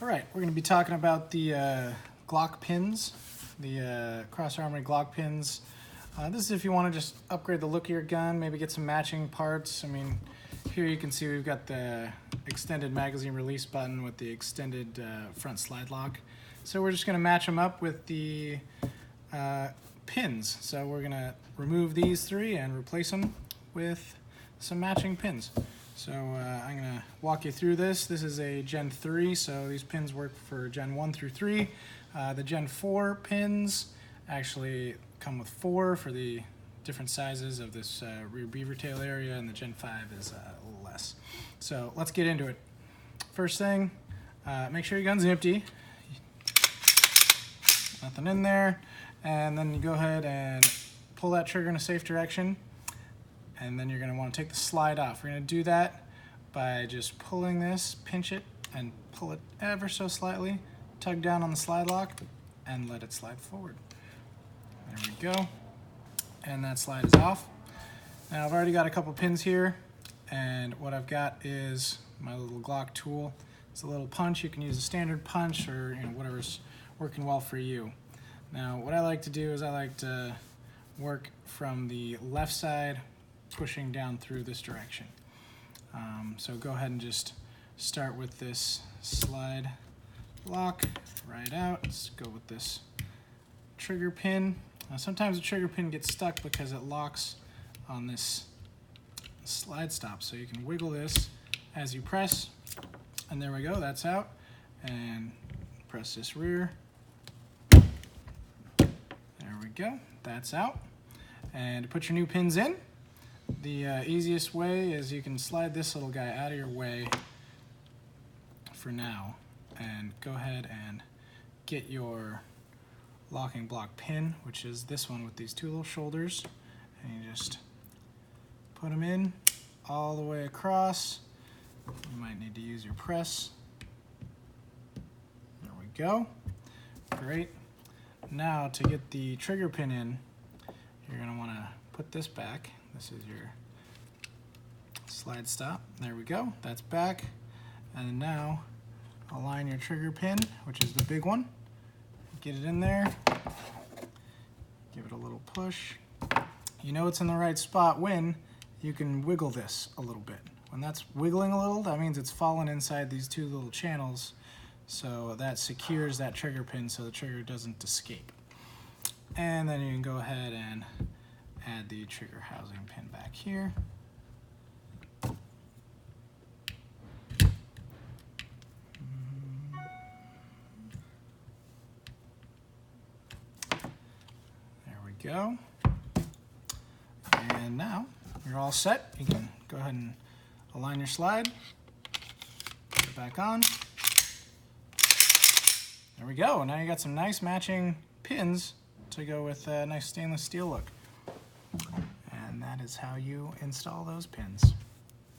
All right, we're going to be talking about the Glock pins, the Cross Armory Glock pins. This is if you want to just upgrade the look of your gun, maybe get some matching parts. I mean, here you can see we've got the extended magazine release button with the extended front slide lock. So we're just going to match them up with the pins. So we're going to remove these three and replace them with some matching pins. So I'm going to walk you through this. This is a Gen 3, so these pins work for Gen 1 through 3. The Gen 4 pins actually come with 4 for the different sizes of this rear beaver tail area, and the Gen 5 is a little less. So let's get into it. First thing, make sure your gun's empty. Nothing in there. And then you go ahead and pull that trigger in a safe direction. And then you're going to want to take the slide off. We're going to do that by just pulling this, pinch it, and pull it ever so slightly. Tug down on the slide lock and let it slide forward. There we go. And that slide is off. Now I've already got a couple pins here, and what I've got is my little Glock tool. It's a little punch. You can use a standard punch or whatever's working well for you. Now what I like to do is I like to work from the left side, pushing down through this direction. So go ahead and just start with this slide lock right out. Let's go with this trigger pin. Now sometimes the trigger pin gets stuck because it locks on this slide stop. So you can wiggle this as you press, and there we go, that's out. And press this rear. There we go, that's out. And to put your new pins in, the easiest way is you can slide this little guy out of your way for now and go ahead and get your locking block pin, which is this one with these two little shoulders, and you just put them in all the way across. You might need to use your press. There we go. Great. Now to get the trigger pin in, you're going to want to put this back. This is your slide stop. There we go. That's back. And now align your trigger pin, which is the big one. Get it in there. Give it a little push. You know it's in the right spot when you can wiggle this a little bit. When that's wiggling a little, that means it's fallen inside these two little channels. So that secures that trigger pin so the trigger doesn't escape. And then you can go ahead and add the trigger housing pin back here. There we go. And now you're all set. You can go ahead and align your slide, put it back on. There we go. Now you got some nice matching pins to go with a nice stainless steel look. And that is how you install those pins.